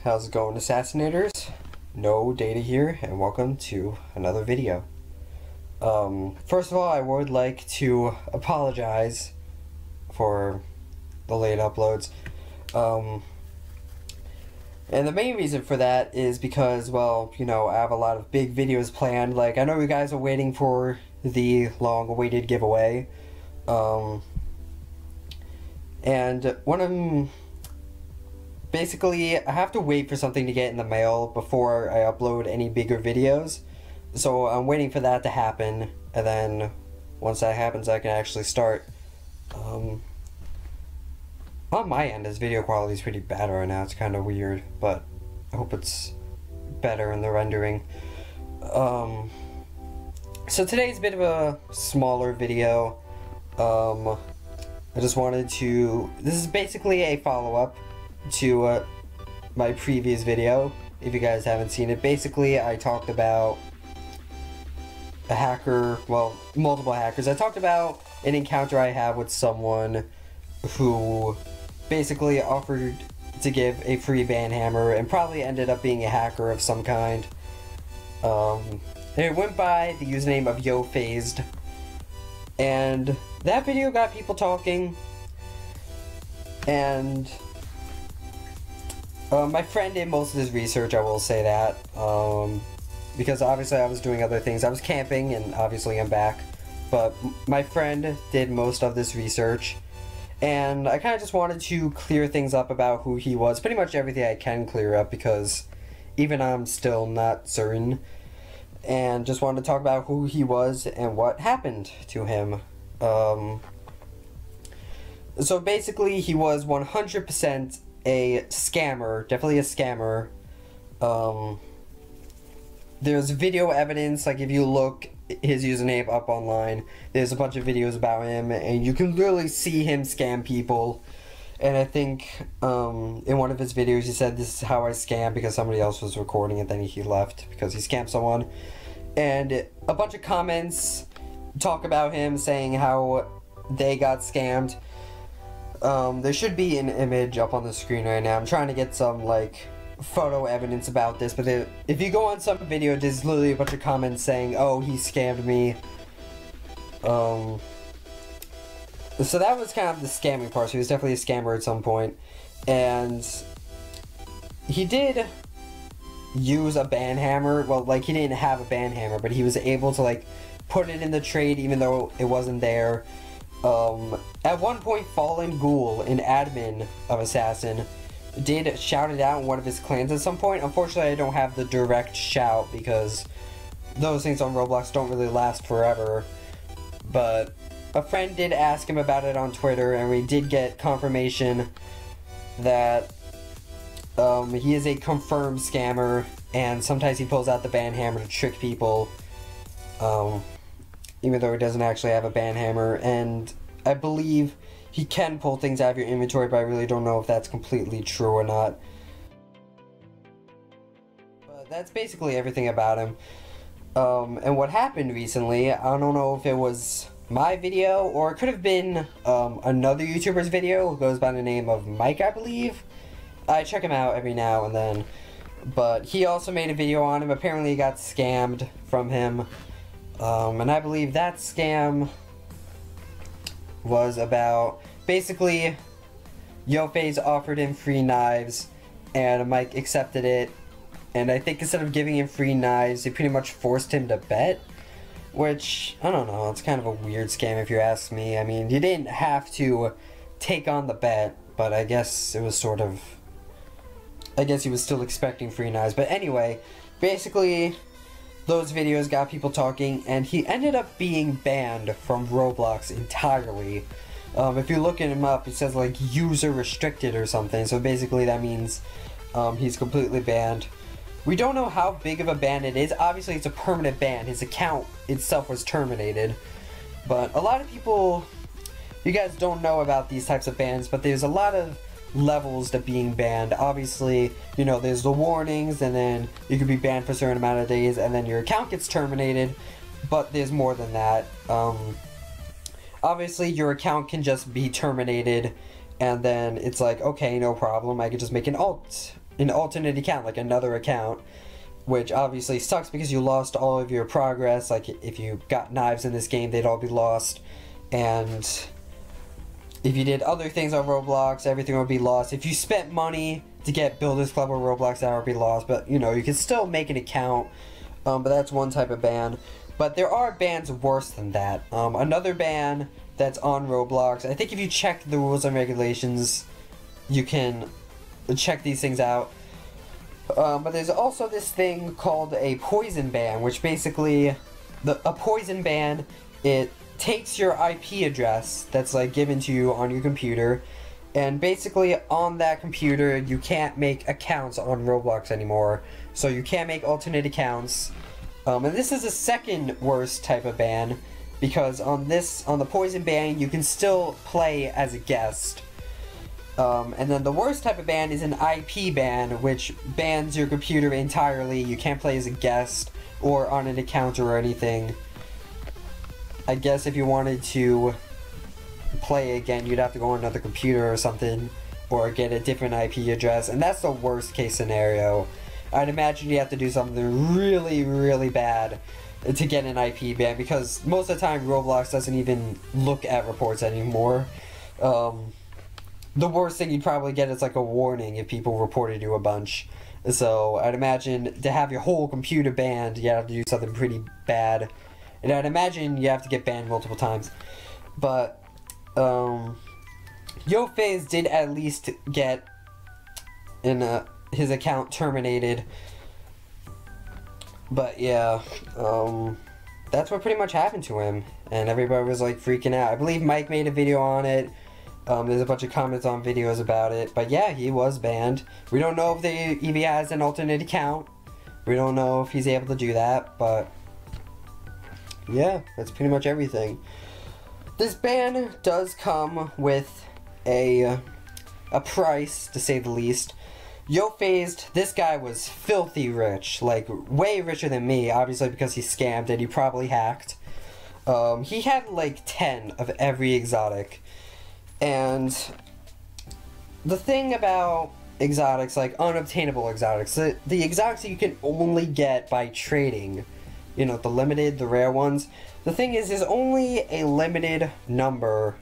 how's it going, Assassinators? No Data here, and welcome to another video. First of all, I would like to apologize for the late uploads. And the main reason for that is because, well, you know, I have a lot of big videos planned. Like, I know you guys are waiting for the long-awaited giveaway. And one of them... Basically, I have to wait for something to get in the mail before I upload any bigger videos. So I'm waiting for that to happen, and then once that happens, I can actually start. On my end, this video quality is pretty bad right now. It's kind of weird, but I hope it's better in the rendering. So today's a bit of a smaller video. I just wanted to... This is basically a follow-up to my previous video, if you guys haven't seen it. Basically, I talked about a hacker, well, multiple hackers. I talked about an encounter I had with someone who basically offered to give a free banhammer and probably ended up being a hacker of some kind. It went by the username of YoPhased, and that video got people talking, and my friend did most of his research, I will say that, because obviously I was doing other things. I was camping, and obviously I'm back, but my friend did most of this research, and I kind of just wanted to clear things up about who he was. Pretty much everything I can clear up, because even I'm still not certain, and just wanted to talk about who he was and what happened to him. So basically, he was 100% a scammer, definitely a scammer. There's video evidence, like if you look his username up online, there's a bunch of videos about him, and you can literally see him scam people. And I think in one of his videos he said, "This is how I scam," because somebody else was recording it, then he left because he scammed someone. And a bunch of comments talk about him, saying how they got scammed. There should be an image up on the screen right now. I'm trying to get some, like, photo evidence about this, but if you go on some video, there's literally a bunch of comments saying, "Oh, he scammed me." So that was kind of the scamming part. So he was definitely a scammer at some point. And he did use a banhammer. Well, like, he didn't have a banhammer, but he was able to, like, put it in the trade even though it wasn't there. At one point, Fallen Ghoul, an admin of Assassin, did shout it out in one of his clans at some point. Unfortunately, I don't have the direct shout because those things on Roblox don't really last forever. But a friend did ask him about it on Twitter, and we did get confirmation that he is a confirmed scammer, and sometimes he pulls out the banhammer to trick people. Even though he doesn't actually have a banhammer, and I believe he can pull things out of your inventory, but I really don't know if that's completely true or not. But that's basically everything about him. And what happened recently, I don't know if it was my video, or it could have been another YouTuber's video who goes by the name of Mike, I believe. I check him out every now and then. But he also made a video on him. Apparently he got scammed from him. And I believe that scam was about, basically, YoPhased offered him free knives, and Mike accepted it, and I think instead of giving him free knives, they pretty much forced him to bet, which, I don't know, it's kind of a weird scam if you ask me. I mean, you didn't have to take on the bet, but I guess it was sort of, I guess he was still expecting free knives. But anyway, basically, those videos got people talking, and he ended up being banned from Roblox entirely. If you look at him up, it says, like, user restricted or something, so basically that means he's completely banned. We don't know how big of a ban it is. Obviously, it's a permanent ban. His account itself was terminated. But a lot of people, you guys don't know about these types of bans, but there's a lot of levels to being banned. Obviously, you know, there's the warnings, and then you could be banned for a certain amount of days, and then your account gets terminated, but there's more than that. Obviously, your account can just be terminated, and then it's like, okay, no problem, I could just make an alt an alternate account, like another account, which obviously sucks because you lost all of your progress. Like, if you got knives in this game, they'd all be lost, and if you did other things on Roblox, everything would be lost. If you spent money to get Builders Club or Roblox, that would be lost, but, you know, you can still make an account, but that's one type of ban. But there are bans worse than that. Another ban that's on Roblox, I think if you check the rules and regulations, you can check these things out. But there's also this thing called a poison ban, which basically, a poison ban, it takes your IP address that's like given to you on your computer, and basically on that computer you can't make accounts on Roblox anymore. So you can't make alternate accounts. And this is the second worst type of ban, because on the poison ban you can still play as a guest. And then the worst type of ban is an IP ban, which bans your computer entirely. You can't play as a guest or on an account or anything. I guess if you wanted to play again, you'd have to go on another computer or something, or get a different IP address, and that's the worst case scenario. I'd imagine you have to do something really, really bad to get an IP ban, because most of the time Roblox doesn't even look at reports anymore. The worst thing you'd probably get is like a warning if people reported you a bunch. So I'd imagine to have your whole computer banned, you have to do something pretty bad. And I'd imagine you have to get banned multiple times. But YoFaze did at least get his account terminated. But yeah, that's what pretty much happened to him. And everybody was like freaking out. I believe Mike made a video on it. There's a bunch of comments on videos about it. But yeah, he was banned. We don't know if he has an alternate account. We don't know if he's able to do that, but yeah, that's pretty much everything. This ban does come with a price, to say the least. YoFaze, this guy was filthy rich, like way richer than me, obviously because he scammed and he probably hacked. He had like 10 of every exotic. And the thing about exotics, like unobtainable exotics, the exotics that you can only get by trading, you know, the limited, the rare ones, the thing is, there's only a limited number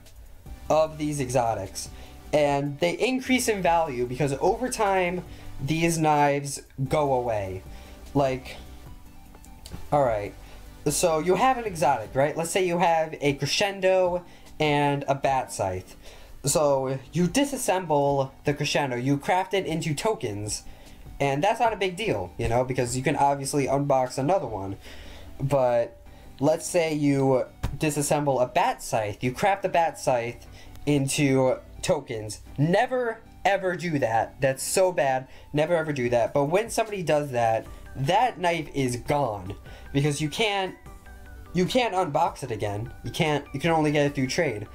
of these exotics, and they increase in value because over time these knives go away. Like, alright, so you have an exotic, right? Let's say you have a crescendo and a bat scythe. So you disassemble the crescendo, you craft it into tokens, and that's not a big deal, you know, because you can obviously unbox another one. But let's say you disassemble a bat scythe, you craft the bat scythe into tokens. Never ever do that. That's so bad. Never ever do that. But when somebody does that, that knife is gone, because you can't unbox it again. You can only get it through trade.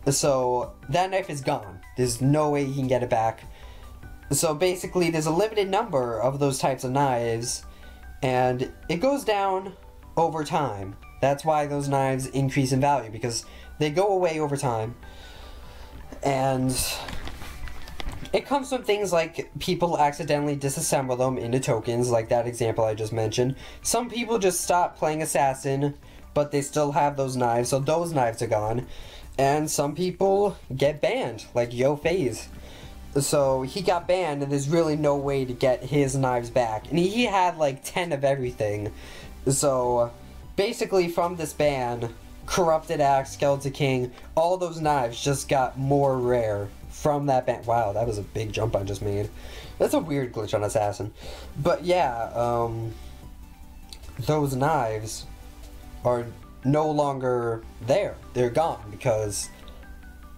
So that knife is gone. There's no way you can get it back. So basically there's a limited number of those types of knives, and it goes down over time. That's why those knives increase in value, because they go away over time. And it comes from things like people accidentally disassemble them into tokens, like that example I just mentioned. Some people just stop playing Assassin, but they still have those knives, so those knives are gone. And some people get banned, like YoFaze. So he got banned, and there's really no way to get his knives back. And he had like 10 of everything. So basically from this ban, Corrupted Axe, Skeleton King, all those knives just got more rare from that ban. Wow, that was a big jump I just made. That's a weird glitch on Assassin. But yeah, those knives are no longer there. They're gone because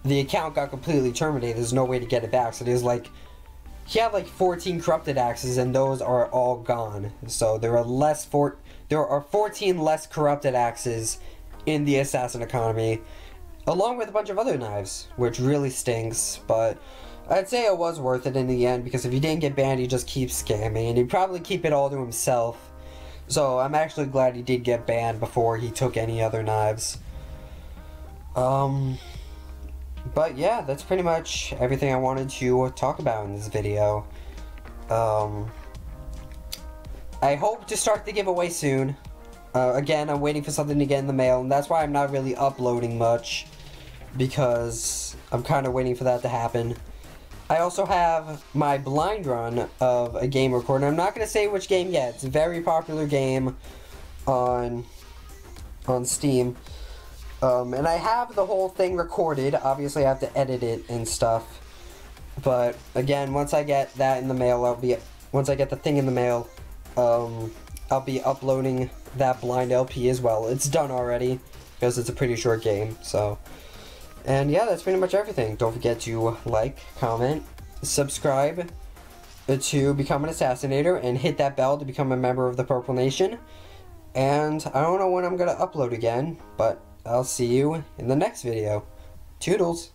the account got completely terminated. There's no way to get it back. So there's like, he had like 14 corrupted axes, and those are all gone. So there are 14 less corrupted axes in the assassin economy, along with a bunch of other knives, which really stinks. But I'd say it was worth it in the end, because if he didn't get banned, he just keeps scamming, and he'd probably keep it all to himself. So I'm actually glad he did get banned before he took any other knives. But yeah, that's pretty much everything I wanted to talk about in this video. I hope to start the giveaway soon. Again, I'm waiting for something to get in the mail, and that's why I'm not really uploading much, because I'm kind of waiting for that to happen. I also have my blind run of a game recording. I'm not going to say which game yet. It's a very popular game on Steam. And I have the whole thing recorded. Obviously, I have to edit it and stuff. But, again, once I get that in the mail, once I get the thing in the mail, I'll be uploading that blind LP as well. It's done already, because it's a pretty short game, so. And yeah, that's pretty much everything. Don't forget to like, comment, subscribe to become an Assassinator, and hit that bell to become a member of the Purple Nation. And I don't know when I'm going to upload again, but I'll see you in the next video. Toodles!